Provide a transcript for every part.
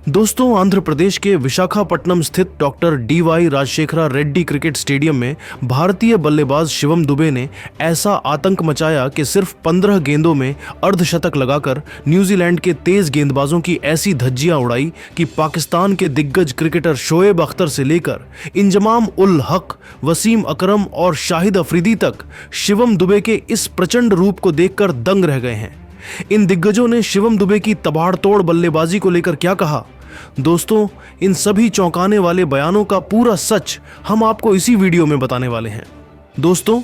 दोस्तों, आंध्र प्रदेश के विशाखापट्टनम स्थित doctor D Y. Rajasekhara Reddy cricket stadium में भारतीय बल्लेबाज शिवम दुबे ने ऐसा आतंक मचाया कि सिर्फ 15 गेंदों में अर्धशतक लगाकर न्यूजीलैंड के तेज गेंदबाजों की ऐसी धज्जियां उड़ाई कि पाकिस्तान के दिग्गज क्रिकेटर शोएब अख्तर से लेकर इंजमाम उल हक, वसीम अकरम और शाहिद अफरीदी तक शिवम दुबे के इस प्रचंड रूप को देखकर दंग रह गए हैं। इन दिग्गजों ने शिवम दुबे की तबाड़तोड़ बल्लेबाजी को लेकर क्या कहा? दोस्तों, इन सभी चौंकाने वाले बयानों का पूरा सच हम आपको इसी वीडियो में बताने वाले हैं। दोस्तों,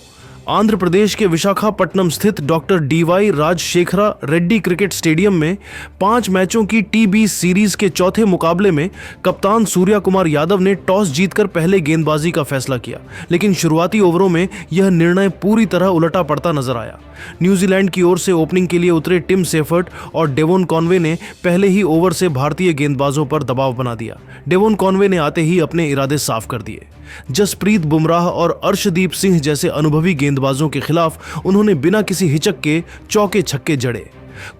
आंध्र प्रदेश के विशाखापट्टनम स्थित doctor D Y. Rajasekhara Reddy cricket stadium में 5 मैचों की टी20 सीरीज के चौथे मुकाबले में कप्तान सूर्या कुमार यादव ने टॉस जीतकर पहले गेंदबाजी का फैसला किया, लेकिन शुरुआती ओवरों में यह निर्णय पूरी तरह उलटा पड़ता नजर आया। न्यूजीलैंड की ओर से ओपनिंग के लिए उतरे टिम सेफर्ट और डेवोन कॉनवे ने पहले ही ओवर से भारतीय गेंदबाजों पर दबाव बना दिया। डेवोन कॉनवे ने आते ही अपने इरादे साफ कर दिए। जसप्रीत बुमराह और अर्शदीप सिंह जैसे अनुभवी गेंदबाजों के खिलाफ उन्होंने बिना किसी हिचक के चौके छक्के जड़े।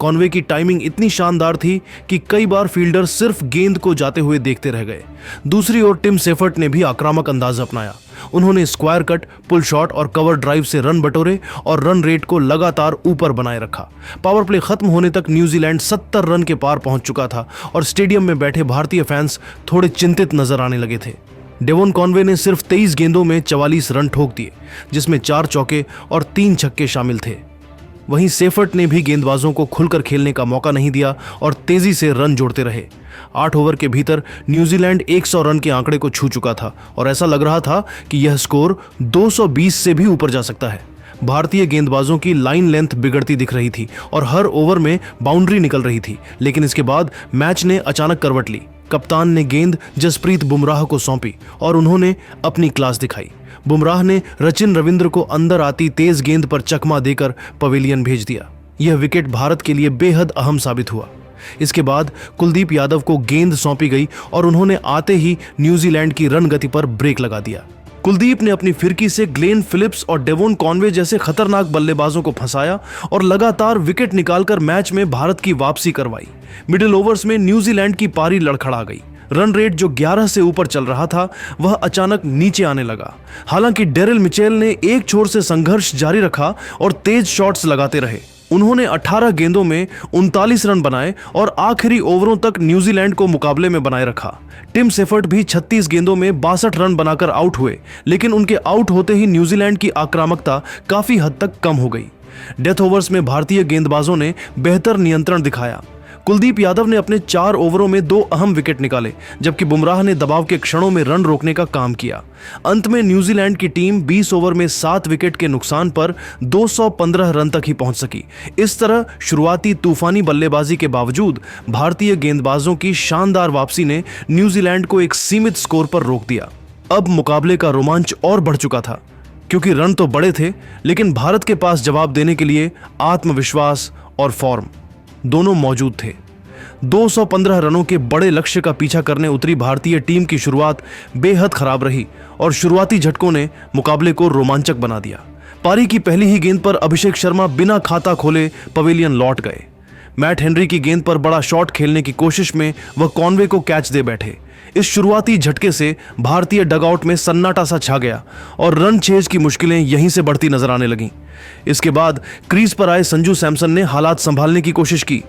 कॉनवे की टाइमिंग इतनी शानदार थी कि कई बार फील्डर सिर्फ गेंद को जाते हुए देखते रह गए। दूसरी ओर टिम सेफर्ट ने भी आक्रामक अंदाज अपनाया। उन्होंने स्क्वायर कट, पुल शॉट और कवर ड्राइव से रन बटोरे और रन रेट को लगातार ऊपर बनाए रखा। पावर प्ले खत्म होने तक न्यूजीलैंड 70 रन के पार पहुंच चुका था और स्टेडियम में बैठे भारतीय फैंस थोड़े चिंतित नजर आने लगे थे। डेवोन कॉनवे ने सिर्फ 23 गेंदों में 44 रन ठोक दिए, जिसमें 4 चौके और 3 छक्के शामिल थे। वहीं सेफर्ट ने भी गेंदबाजों को खुलकर खेलने का मौका नहीं दिया और तेजी से रन जोड़ते रहे। 8 ओवर के भीतर न्यूजीलैंड 100 रन के आंकड़े को छू चुका था और ऐसा लग रहा था कि यह स्कोर 220 से भी ऊपर जा सकता है। भारतीय गेंदबाजों की लाइन लेंथ बिगड़ती दिख रही थी और हर ओवर में बाउंड्री निकल रही थी, लेकिन इसके बाद मैच ने अचानक करवट ली। कप्तान ने गेंद जसप्रीत बुमराह को सौंपी और उन्होंने अपनी क्लास दिखाई। बुमराह ने सचिन रविंद्र को अंदर आती तेज गेंद पर चकमा देकर पवेलियन भेज दिया। यह विकेट भारत के लिए बेहद अहम साबित हुआ। इसके बाद कुलदीप यादव को गेंद सौंपी गई और उन्होंने आते ही न्यूजीलैंड की रन गति पर ब्रेक लगा दिया। कुलदीप ने अपनी फिरकी से ग्लेन फिलिप्स और डेवोन कॉनवे जैसे खतरनाक बल्लेबाजों को फंसाया और लगातार विकेट निकालकर मैच में भारत की वापसी करवाई। मिडिल ओवर्स में न्यूजीलैंड की पारी लड़खड़ा गई। रन रेट जो 11 से ऊपर चल रहा था वह अचानक नीचे आने लगा। हालांकि डेरिल मिचेल ने एक छोर से संघर्ष जारी रखा और तेज शॉट्स लगाते रहे। उन्होंने 18 गेंदों में 39 रन बनाए और आखिरी ओवरों तक न्यूजीलैंड को मुकाबले में बनाए रखा। टिम सेफर्ट भी 36 गेंदों में 62 रन बनाकर आउट हुए, लेकिन उनके आउट होते ही न्यूजीलैंड की आक्रामकता काफी हद तक कम हो गई। डेथ ओवर्स में भारतीय गेंदबाजों ने बेहतर नियंत्रण दिखाया। कुलदीप यादव ने अपने 4 ओवरों में 2 अहम विकेट निकाले, जबकि बुमराह ने दबाव के क्षणों में रन रोकने का काम किया। अंत में न्यूजीलैंड की टीम 20 ओवर में 7 विकेट के नुकसान पर 215 रन तक ही पहुंच सकी। इस तरह शुरुआती तूफानी बल्लेबाजी के बावजूद भारतीय गेंदबाजों की शानदार वापसी ने न्यूजीलैंड को एक सीमित स्कोर पर रोक दिया। अब मुकाबले का रोमांच और बढ़ चुका था, क्योंकि रन तो बड़े थे, लेकिन भारत के पास जवाब देने के लिए आत्मविश्वास और फॉर्म दोनों मौजूद थे। 215 रनों के बड़े लक्ष्य का पीछा करने उतरी भारतीय टीम की शुरुआत बेहद खराब रही और शुरुआती झटकों ने मुकाबले को रोमांचक बना दिया। पारी की पहली ही गेंद पर अभिषेक शर्मा बिना खाता खोले पवेलियन लौट गए। मैट हेनरी की गेंद पर बड़ा शॉट खेलने की कोशिश में वह कॉनवे को कैच दे बैठे। इस शुरुआती झटके से भारतीय डगआउट में सन्नाटा सा छा गया और रन चेज की मुश्किलें यहीं से बढ़ती नजर आने लगीं। इसके बाद क्रीज पर आए संजू सैमसन ने हालात संभालने की कोशिश की।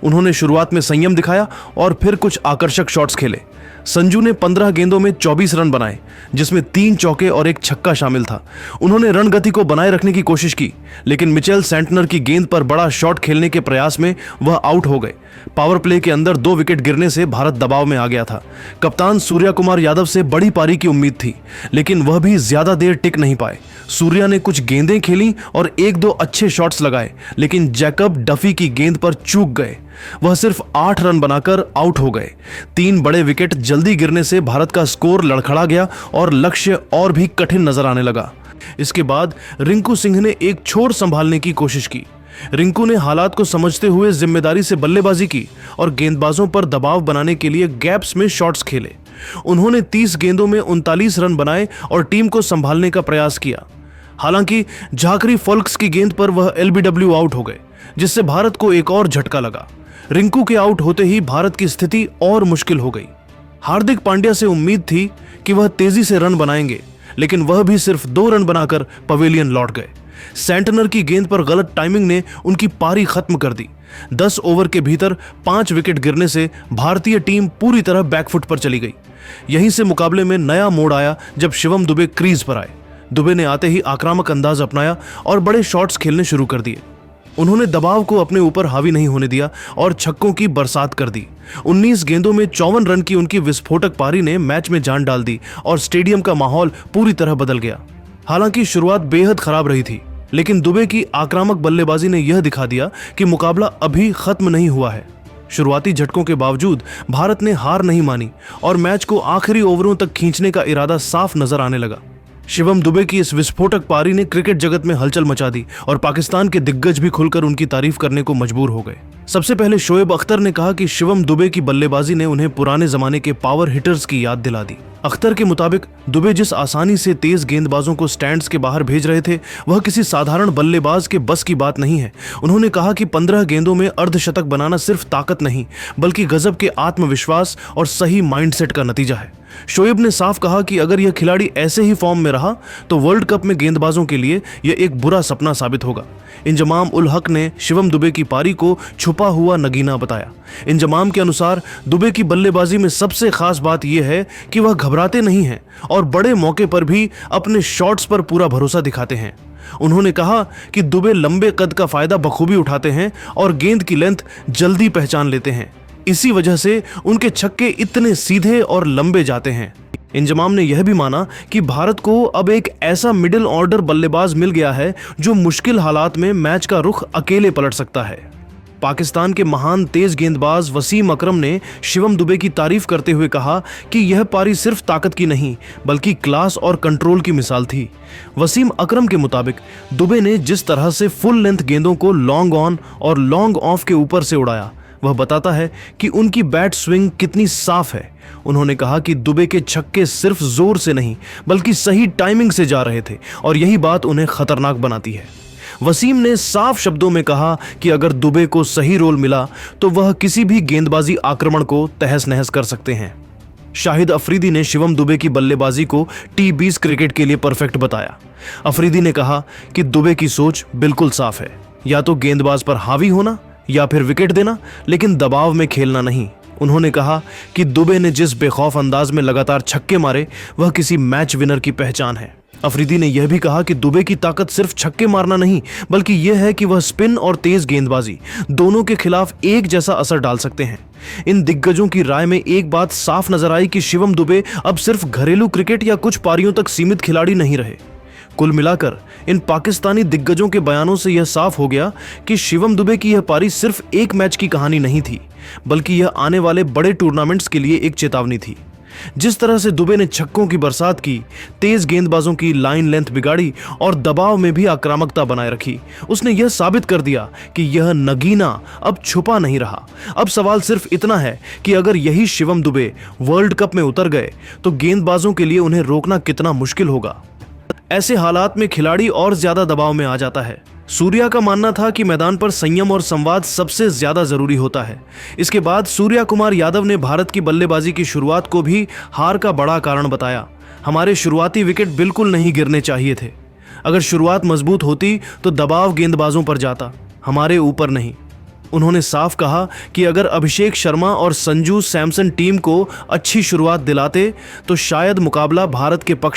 उन्होंने शुरुआत में संयम दिखाया और फिर कुछ आकर्षक शॉट्स खेले। संजू ने 15 गेंदों में 24 रन बनाए, जिसमें 3 चौके और 1 छक्का शामिल था। उन्होंने रन गति को बनाए रखने की कोशिश की, लेकिन मिचेल सेंटनर की गेंद पर बड़ा शॉट खेलने के प्रयास में वह आउट हो गए। पावर प्ले के अंदर 2 विकेट गिरने से भारत दबाव में आ गया था। कप्तान सूर्या कुमार यादव से बड़ी पारी की उम्मीद थी, लेकिन वह भी ज्यादा देर टिक नहीं पाए। सूर्या ने कुछ गेंदें खेली और 1-2 अच्छे शॉट्स लगाए, लेकिन जैकब डफी की गेंद पर चूक गए। वह सिर्फ 8 रन बनाकर आउट हो गए। 3 बड़े विकेट जल्दी गिरने से भारत का स्कोर लड़खड़ा गया और लक्ष्य और भी कठिन नजर आने लगा। इसके बाद रिंकू सिंह ने एक छोर संभालने की कोशिश की। रिंकू ने हालात को समझते हुए जिम्मेदारी से बल्लेबाजी की और गेंदबाजों पर दबाव बनाने के लिए गैप्स में शॉट्स खेले। उन्होंने 30 गेंदों में 39 रन बनाए और टीम को संभालने का प्रयास किया। हालांकि झाकरी फोल्क्स की गेंद पर वह एलबीडब्ल्यू आउट हो गए, जिससे भारत को एक और झटका लगा। रिंकू के आउट होते ही भारत की स्थिति और मुश्किल हो गई। हार्दिक पांड्या से उम्मीद थी कि वह तेजी से रन बनाएंगे, लेकिन वह भी सिर्फ 2 रन बनाकर पवेलियन लौट गए। सेंटनर की गेंद पर गलत टाइमिंग ने उनकी पारी खत्म कर दी। 10 ओवर के भीतर 5 विकेट गिरने से भारतीय टीम पूरी तरह बैकफुट पर चली गई। यहीं से मुकाबले में नया मोड़ आया जब शिवम दुबे क्रीज पर आए। दुबे ने आते ही आक्रामक अंदाज अपनाया और बड़े शॉट्स खेलने शुरू कर दिए। उन्होंने दबाव को अपने ऊपर हावी नहीं होने दिया और छक्कों की बरसात कर दी। 19 गेंदों में 54 रन की उनकी विस्फोटक पारी ने मैच में जान डाल दी और स्टेडियम का माहौल पूरी तरह बदल गया। हालांकि शुरुआत बेहद खराब रही थी, लेकिन दुबे की आक्रामक बल्लेबाजी ने यह दिखा दिया कि मुकाबला अभी खत्म नहीं हुआ है। शुरुआती झटकों के बावजूद भारत ने हार नहीं मानी और मैच को आखिरी ओवरों तक खींचने का इरादा साफ नजर आने लगा। शिवम दुबे की इस विस्फोटक पारी ने क्रिकेट जगत में हलचल मचा दी और पाकिस्तान के दिग्गज भी खुलकर उनकी तारीफ करने को मजबूर हो गए। सबसे पहले शोएब अख्तर ने कहा कि शिवम दुबे की बल्लेबाजी ने उन्हें पुराने जमाने के पावर हिटर्स की याद दिला दी। अख्तर के मुताबिक दुबे जिस आसानी से तेज गेंदबाजों को स्टैंड्स के बाहर भेज रहे थे, वह किसी साधारण बल्लेबाज के बस की बात नहीं है। उन्होंने कहा कि 15 गेंदों में अर्धशतक बनाना सिर्फ ताकत नहीं, बल्कि गजब के आत्मविश्वास और सही माइंडसेट का नतीजा है। शोएब ने साफ कहा कि अगर यह खिलाड़ी ऐसे ही फॉर्म में रहा तो वर्ल्ड कप में गेंदबाजों के लिए यह एक बुरा सपना साबित होगा। इंजमाम उल हक ने शिवम दुबे की पारी को छुपा हुआ नगीना बताया। इंजमाम के अनुसार दुबे की बल्लेबाजी में सबसे खास बात यह है कि वह घबराते नहीं हैं और बड़े मौके पर भी अपने शॉट्स पर पूरा भरोसा दिखाते हैं। उन्होंने कहा कि दुबे लंबे कद का फायदा बखूबी उठाते हैं और गेंद की लेंथ जल्दी पहचान लेते हैं। इसी वजह से उनके छक्के इतने सीधे और लंबे जाते हैं। इंजमाम ने यह भी माना कि भारत को अब एक ऐसा मिडिल ऑर्डर बल्लेबाज मिल गया है जो मुश्किल हालात में मैच का रुख अकेले पलट सकता है। पाकिस्तान के महान तेज गेंदबाज वसीम अकरम ने शिवम दुबे की तारीफ करते हुए कहा कि यह पारी सिर्फ ताकत की नहीं, बल्कि क्लास और कंट्रोल की मिसाल थी। वसीम अकरम के मुताबिक दुबे ने जिस तरह से फुल लेंथ गेंदों को लॉन्ग ऑन और लॉन्ग ऑफ के ऊपर से उड़ाया, वह बताता है कि उनकी बैट स्विंग कितनी साफ है। उन्होंने कहा कि दुबे के छक्के सिर्फ जोर से नहीं, बल्कि सही टाइमिंग से जा रहे थे और यही बात उन्हें खतरनाक बनाती है। वसीम ने साफ शब्दों में कहा कि अगर दुबे को सही रोल मिला तो वह किसी भी गेंदबाजी आक्रमण को तहस नहस कर सकते हैं। शाहिद अफरीदी ने शिवम दुबे की बल्लेबाजी को T20 क्रिकेट के लिए परफेक्ट बताया। अफरीदी ने कहा कि दुबे की सोच बिल्कुल साफ है, या तो गेंदबाज पर हावी होना या फिर विकेट देना, लेकिन दबाव में खेलना नहीं। उन्होंने कहा कि दुबे ने जिस बेखौफ अंदाज में लगातार छक्के मारे, वह किसी मैच विनर की पहचान है। अफरीदी ने यह भी कहा कि दुबे की ताकत सिर्फ छक्के मारना नहीं, बल्कि यह है कि वह स्पिन और तेज गेंदबाजी दोनों के खिलाफ एक जैसा असर डाल सकते हैं। इन दिग्गजों की राय में एक बात साफ नजर आई कि शिवम दुबे अब सिर्फ घरेलू क्रिकेट या कुछ पारियों तक सीमित खिलाड़ी नहीं रहे। कुल मिलाकर इन पाकिस्तानी दिग्गजों के बयानों से यह साफ हो गया कि शिवम दुबे की यह पारी सिर्फ एक मैच की कहानी नहीं थी, बल्कि यह आने वाले बड़े टूर्नामेंट्स के लिए एक चेतावनी थी। जिस तरह से दुबे ने छक्कों की बरसात की, तेज गेंदबाजों की लाइन लेंथ बिगाड़ी और दबाव में भी आक्रामकता बनाए रखी, उसने यह साबित कर दिया कि यह नगीना अब छुपा नहीं रहा। अब सवाल सिर्फ इतना है कि अगर यही शिवम दुबे वर्ल्ड कप में उतर गए तो गेंदबाजों के लिए उन्हें रोकना कितना मुश्किल होगा। ऐसे हालात में खिलाड़ी और ज्यादा दबाव में आ जाता है। सूर्या का मानना था कि मैदान पर संयम और संवाद सबसे ज्यादा जरूरी होता है। इसके बाद सूर्या कुमार यादव ने भारत की बल्लेबाजी की शुरुआत को भी हार का बड़ा कारण बताया। हमारे शुरुआती विकेट बिल्कुल नहीं गिरने चाहिए थे। अगर शुरुआत मजबूत होती तो दबाव गेंदबाजों पर जाता, हमारे ऊपर नहीं। उन्होंने साफ कहा कि अगर अभिषेक शर्मा और संजू सैमसन टीम को अच्छी शुरुआत दिलाते तो शायद मुकाबला भारत के पक्ष